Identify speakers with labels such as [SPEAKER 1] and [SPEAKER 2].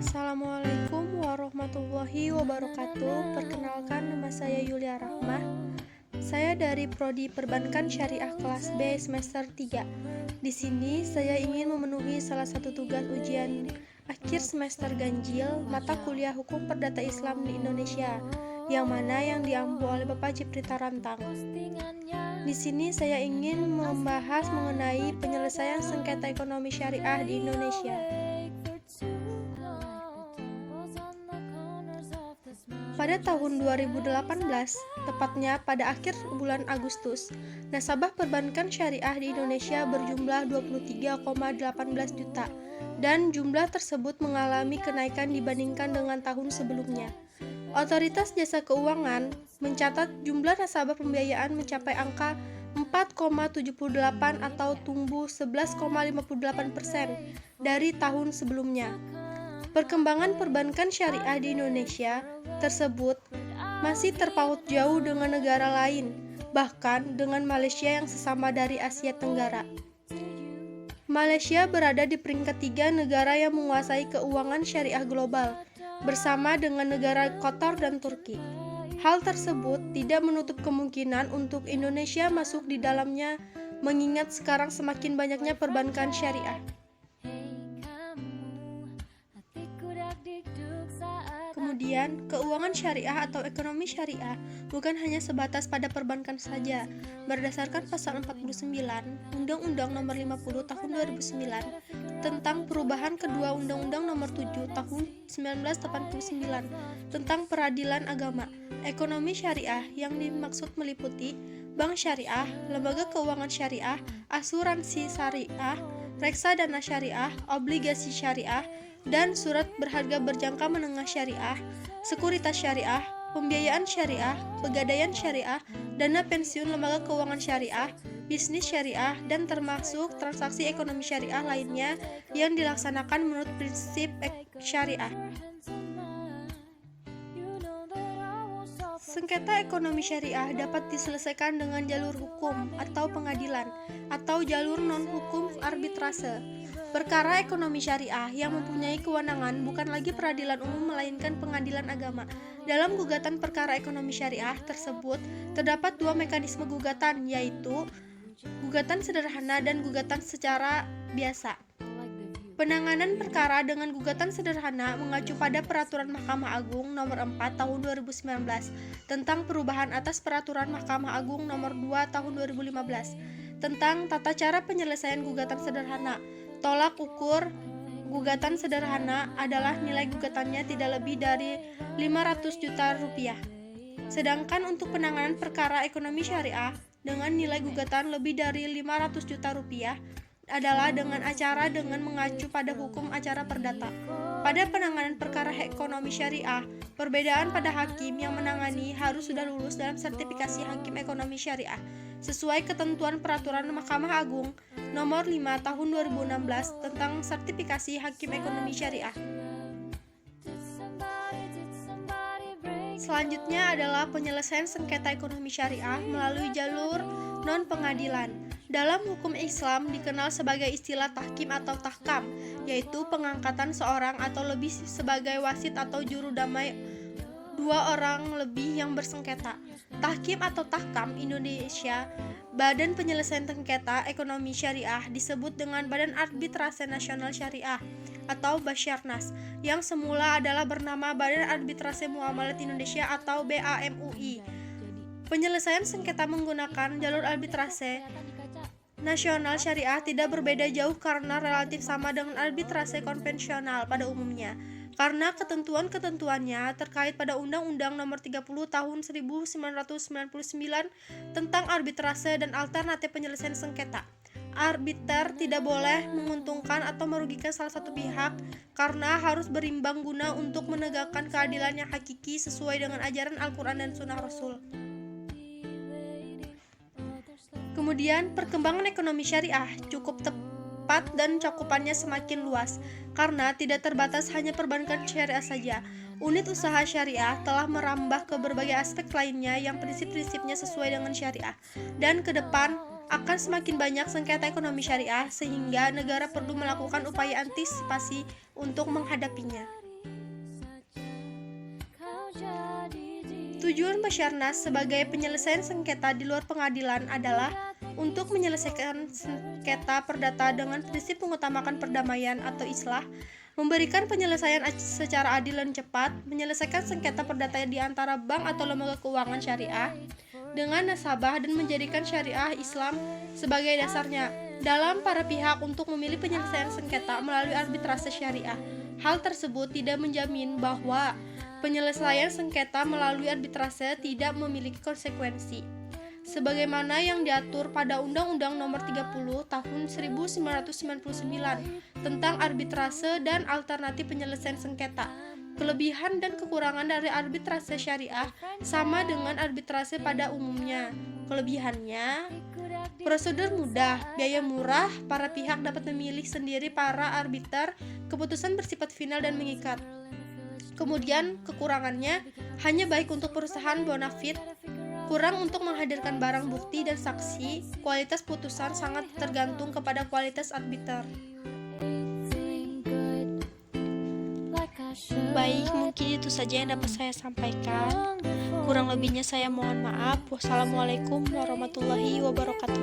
[SPEAKER 1] Assalamualaikum warahmatullahi wabarakatuh. Perkenalkan, nama saya Yulia Rahmah. Saya dari Prodi Perbankan Syariah kelas B semester 3. Di sini saya ingin memenuhi salah satu tugas ujian akhir semester ganjil mata kuliah Hukum Perdata Islam di Indonesia, yang mana yang diampu oleh Bapak Ciprita Rantang. Di sini saya ingin membahas mengenai penyelesaian sengketa ekonomi syariah di Indonesia. Pada tahun 2018, tepatnya pada akhir bulan Agustus, nasabah perbankan syariah di Indonesia berjumlah 23,18 juta, dan jumlah tersebut mengalami kenaikan dibandingkan dengan tahun sebelumnya. Otoritas Jasa Keuangan mencatat jumlah nasabah pembiayaan mencapai angka 4,78 atau tumbuh 11,58% dari tahun sebelumnya. Perkembangan perbankan syariah di Indonesia tersebut masih terpaut jauh dengan negara lain, bahkan dengan Malaysia yang sesama dari Asia Tenggara. Malaysia berada di peringkat 3 negara yang menguasai keuangan syariah global, bersama dengan negara Qatar dan Turki. Hal tersebut tidak menutup kemungkinan untuk Indonesia masuk di dalamnya, mengingat sekarang semakin banyaknya perbankan syariah. Kemudian, keuangan syariah atau ekonomi syariah bukan hanya sebatas pada perbankan saja. Berdasarkan pasal 49 Undang-Undang Nomor 50 Tahun 2009 tentang perubahan kedua Undang-Undang Nomor 7 Tahun 1989 tentang peradilan agama, ekonomi syariah yang dimaksud meliputi bank syariah, lembaga keuangan syariah, asuransi syariah, reksadana syariah, obligasi syariah, dan surat berharga berjangka menengah syariah, sekuritas syariah, pembiayaan syariah, pegadaian syariah, dana pensiun lembaga keuangan syariah, bisnis syariah, dan termasuk transaksi ekonomi syariah lainnya yang dilaksanakan menurut prinsip syariah. Sengketa ekonomi syariah dapat diselesaikan dengan jalur hukum atau pengadilan, atau jalur non-hukum arbitrase. Perkara ekonomi syariah yang mempunyai kewenangan bukan lagi peradilan umum melainkan pengadilan agama. Dalam gugatan perkara ekonomi syariah tersebut terdapat dua mekanisme gugatan, yaitu gugatan sederhana dan gugatan secara biasa. Penanganan perkara dengan gugatan sederhana mengacu pada Peraturan Mahkamah Agung Nomor 4 Tahun 2019 tentang perubahan atas Peraturan Mahkamah Agung Nomor 2 Tahun 2015 tentang tata cara penyelesaian gugatan sederhana. Tolak ukur gugatan sederhana adalah nilai gugatannya tidak lebih dari 500 juta rupiah. Sedangkan untuk penanganan perkara ekonomi syariah dengan nilai gugatan lebih dari 500 juta rupiah adalah dengan acara dengan mengacu pada hukum acara perdata. Pada penanganan perkara ekonomi syariah, perbedaan pada hakim yang menangani harus sudah lulus dalam sertifikasi hakim ekonomi syariah sesuai ketentuan Peraturan Mahkamah Agung Nomor 5 Tahun 2016 tentang sertifikasi hakim ekonomi syariah. Selanjutnya adalah penyelesaian sengketa ekonomi syariah melalui jalur non-pengadilan. Dalam hukum Islam dikenal sebagai istilah tahkim atau tahkam, yaitu pengangkatan seorang atau lebih sebagai wasit atau juru damai dua orang lebih yang bersengketa. Tahkim atau tahkam Indonesia, Badan Penyelesaian Sengketa Ekonomi Syariah disebut dengan Badan Arbitrase Nasional Syariah atau Basyarnas, yang semula adalah bernama Badan Arbitrase Muamalat Indonesia atau BAMUI. Penyelesaian sengketa menggunakan jalur arbitrase nasional syariah tidak berbeda jauh karena relatif sama dengan arbitrase konvensional pada umumnya, karena ketentuan-ketentuannya terkait pada Undang-Undang Nomor 30 Tahun 1999 tentang arbitrase dan alternatif penyelesaian sengketa. Arbiter tidak boleh menguntungkan atau merugikan salah satu pihak karena harus berimbang guna untuk menegakkan keadilan yang hakiki sesuai dengan ajaran Al-Quran dan Sunnah Rasul. Kemudian, perkembangan ekonomi syariah cukup tepat dan cakupannya semakin luas karena tidak terbatas hanya perbankan syariah saja. Unit usaha syariah telah merambah ke berbagai aspek lainnya yang prinsip-prinsipnya sesuai dengan syariah, dan ke depan akan semakin banyak sengketa ekonomi syariah sehingga negara perlu melakukan upaya antisipasi untuk menghadapinya. Tujuan Basarnas sebagai penyelesaian sengketa di luar pengadilan adalah untuk menyelesaikan sengketa perdata dengan prinsip mengutamakan perdamaian atau islah, memberikan penyelesaian secara adil dan cepat, menyelesaikan sengketa perdata di antara bank atau lembaga keuangan syariah dengan nasabah dan menjadikan syariah Islam sebagai dasarnya dalam para pihak untuk memilih penyelesaian sengketa melalui arbitrase syariah. Hal tersebut tidak menjamin bahwa penyelesaian sengketa melalui arbitrase tidak memiliki konsekuensi sebagaimana yang diatur pada Undang-Undang Nomor 30 Tahun 1999 tentang arbitrase dan alternatif penyelesaian sengketa. Kelebihan dan kekurangan dari arbitrase syariah sama dengan arbitrase pada umumnya. Kelebihannya, prosedur mudah, biaya murah, para pihak dapat memilih sendiri para arbiter, keputusan bersifat final dan mengikat. Kemudian kekurangannya hanya baik untuk perusahaan bonafide, kurang untuk menghadirkan barang bukti dan saksi, kualitas putusan sangat tergantung kepada kualitas arbiter. Baik, mungkin itu saja yang dapat saya sampaikan. Kurang lebihnya saya mohon maaf. Wassalamualaikum warahmatullahi wabarakatuh.